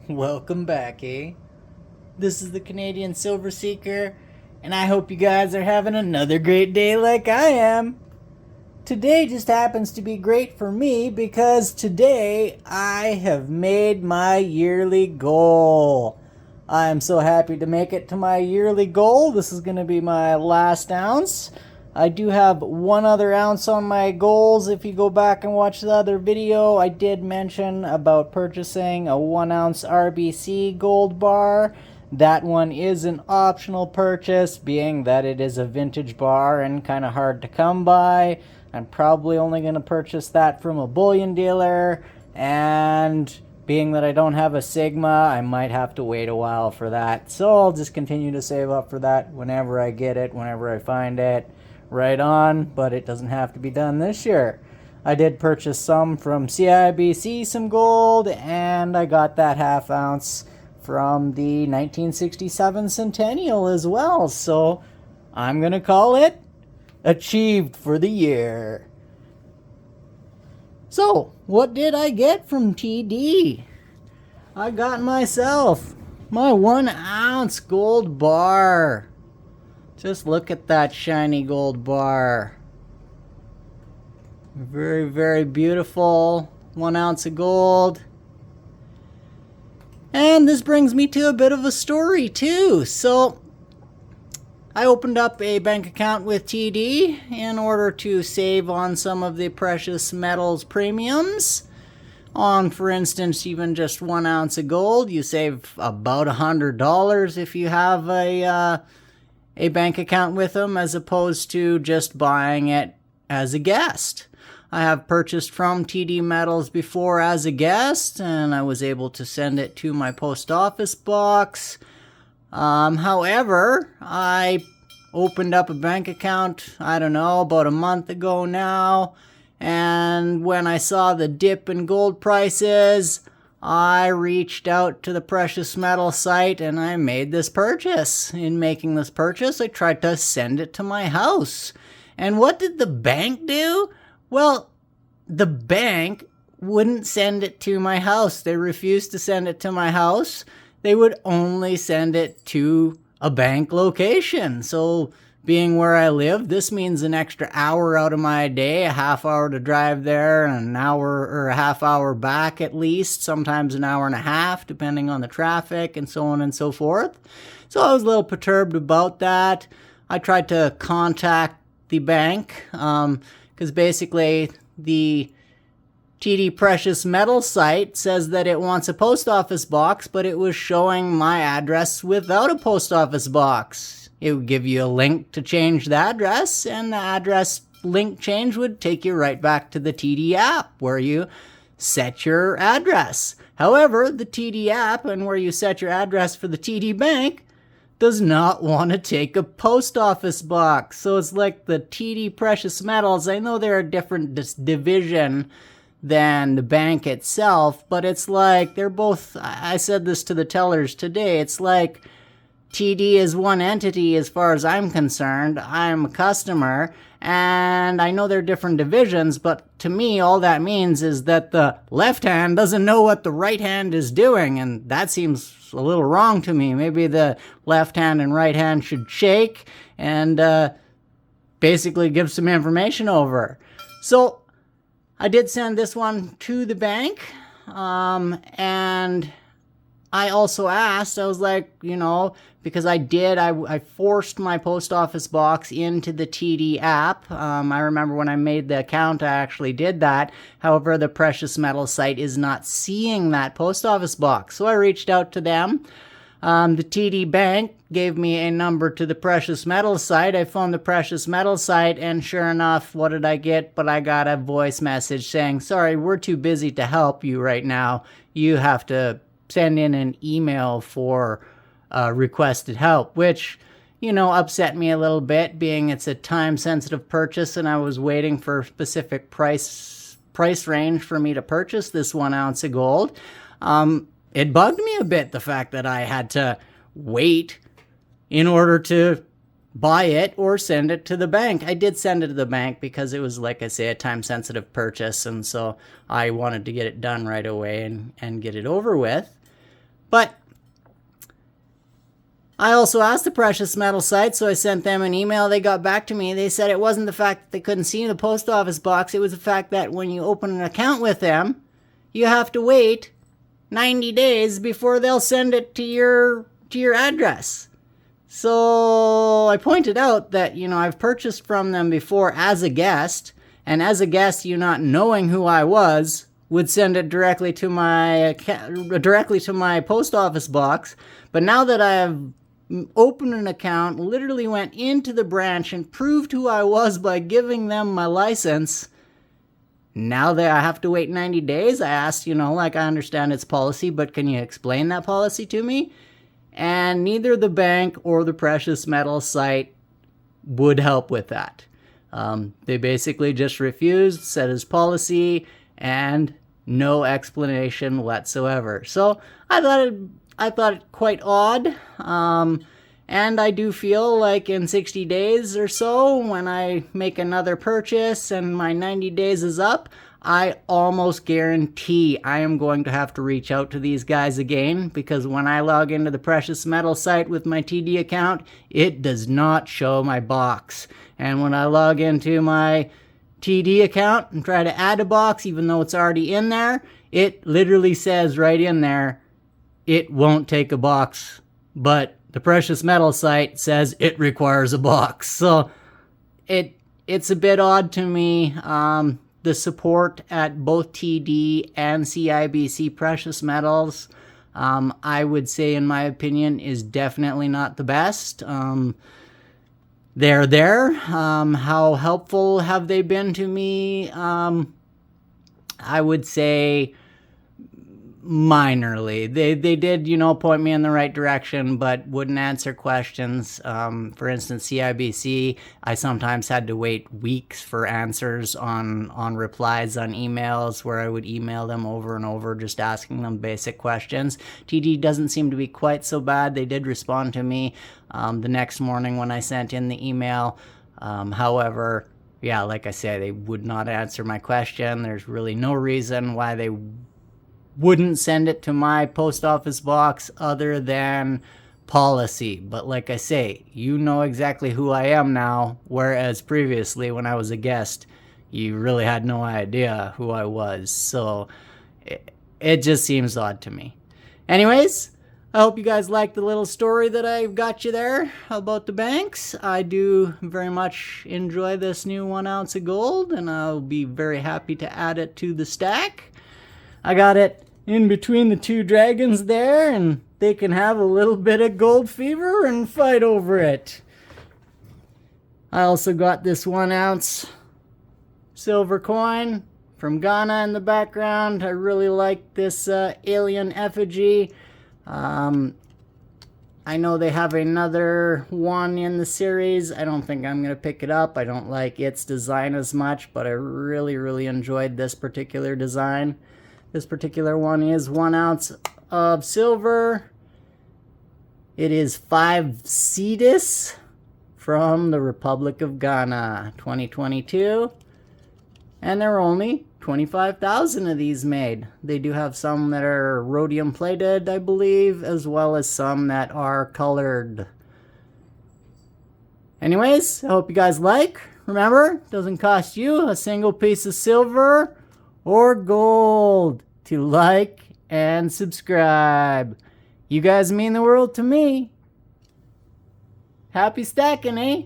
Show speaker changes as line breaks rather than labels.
Welcome back, eh? This is the Canadian Silver Seeker, and I hope you guys are having another great day like I am. Today just happens to be great for me because today I have made my yearly goal. I am so happy to make it to my yearly goal. This is going to be my last ounce. I do have one other ounce on my goals. If you go back and watch the other video, I did mention about purchasing a 1 ounce RBC gold bar. That one is an optional purchase, being that it is a vintage bar and kind of hard to come by. I'm probably only going to purchase that from a bullion dealer, and being that I don't have a Sigma, I might have to wait a while for that. So I'll just continue to save up for that whenever I get it, whenever I find it. Right on, but it doesn't have to be done this year. I did purchase some from CIBC, some gold, and I got that half ounce from the 1967 Centennial as well. So I'm going to call it achieved for the year. So, what did I get from TD? I got myself my 1 ounce gold bar. Just look at that shiny gold bar. Very, very beautiful. 1 ounce of gold. And this brings me to a bit of a story too. So, I opened up a bank account with TD in order to save on some of the precious metals premiums. On, for instance, even just 1 ounce of gold, you save about $100 if you have a bank account with them, as opposed to just buying it as a guest. I have purchased from TD Metals before as a guest, and I was able to send it to my post office box. However, I opened up a bank account, I don't know, about a month ago now, and when I saw the dip in gold prices, I reached out to the precious metal site and I made this purchase. In making this purchase, I tried to send it to my house. And what did the bank do? Well, the bank wouldn't send it to my house. They refused to send it to my house. They would only send it to a bank location. So, being where I live, this means an extra hour out of my day, a half hour to drive there, and an hour or a half hour back at least, sometimes an hour and a half, depending on the traffic and so on and so forth. So I was a little perturbed about that. I tried to contact the bank, because basically the TD Precious Metal site says that it wants a post office box, but it was showing my address without a post office box. It would give you a link to change the address, and the address link change would take you right back to the TD app where you set your address. However, the TD app and where you set your address for the TD bank does not want to take a post office box. So it's like the TD Precious Metals. I know they're a different division than the bank itself, but it's like they're both, I said this to the tellers today, it's like TD is one entity as far as I'm concerned. I'm a customer, and I know they're different divisions, but to me, all that means is that the left hand doesn't know what the right hand is doing, and that seems a little wrong to me. Maybe the left hand and right hand should shake and basically give some information over. So I did send this one to the bank, and I also asked, I was like, because I forced my post office box into the TD app. I remember when I made the account, I actually did that. However, the Precious Metal site is not seeing that post office box. So I reached out to them. The TD Bank gave me a number to the Precious Metal site. I phoned the Precious Metal site, and sure enough, what did I get? But I got a voice message saying, sorry, we're too busy to help you right now. You have to send in an email for requested help, which, upset me a little bit, being it's a time-sensitive purchase, and I was waiting for a specific price range for me to purchase this 1 ounce of gold. It bugged me a bit, the fact that I had to wait in order to buy it or send it to the bank. I did send it to the bank because it was, like I say, a time-sensitive purchase, and so I wanted to get it done right away and get it over with. But I also asked the precious metal site, so I sent them an email. They got back to me. They said it wasn't the fact that they couldn't see the post office box. It was the fact that when you open an account with them, you have to wait 90 days before they'll send it to your address. So I pointed out that, I've purchased from them before as a guest, and as a guest, you not knowing who I was, would send it directly to my post office box. But now that I have opened an account, literally went into the branch and proved who I was by giving them my license, now that I have to wait 90 days, I asked, I understand it's policy, but can you explain that policy to me? And neither the bank or the precious metal site would help with that. They basically just refused, said it's policy, and no explanation whatsoever. So I thought it quite odd. And I do feel like in 60 days or so, when I make another purchase and my 90 days is up, I almost guarantee I am going to have to reach out to these guys again, because when I log into the precious metal site with my TD account, it does not show my box. And when I log into my TD account and try to add a box, even though it's already in there, it literally says right in there, it won't take a box. But the precious metal site says it requires a box. So it's a bit odd to me. The support at both TD and CIBC precious metals, I would say, in my opinion, is definitely not the best. They're there. How helpful have they been to me? I would say minorly. They did, point me in the right direction, but wouldn't answer questions. For instance, CIBC, I sometimes had to wait weeks for answers on replies on emails, where I would email them over and over, just asking them basic questions. TD doesn't seem to be quite so bad. They did respond to me the next morning when I sent in the email. However, yeah, like I say, they would not answer my question. There's really no reason why they wouldn't send it to my post office box other than policy. But like I say, you know exactly who I am now, whereas previously when I was a guest, you really had no idea who I was. So it just seems odd to me. Anyways, I hope you guys liked the little story that I got you there about the banks. I do very much enjoy this new 1 ounce of gold, and I'll be very happy to add it to the stack. I got it in between the two dragons there, and they can have a little bit of gold fever and fight over it. I also got this 1 ounce silver coin from Ghana in the background. I really like this alien effigy. I know they have another one in the series. I don't think I'm going to pick it up. I don't like its design as much, but I really enjoyed this particular design. This particular one is 1 ounce of silver. It is 5 cedis from the Republic of Ghana, 2022. And there are only 25,000 of these made. They do have some that are rhodium plated, I believe, as well as some that are colored. Anyways, I hope you guys like. Remember, it doesn't cost you a single piece of silver or gold to like and subscribe. You guys mean the world to me. Happy stacking, eh?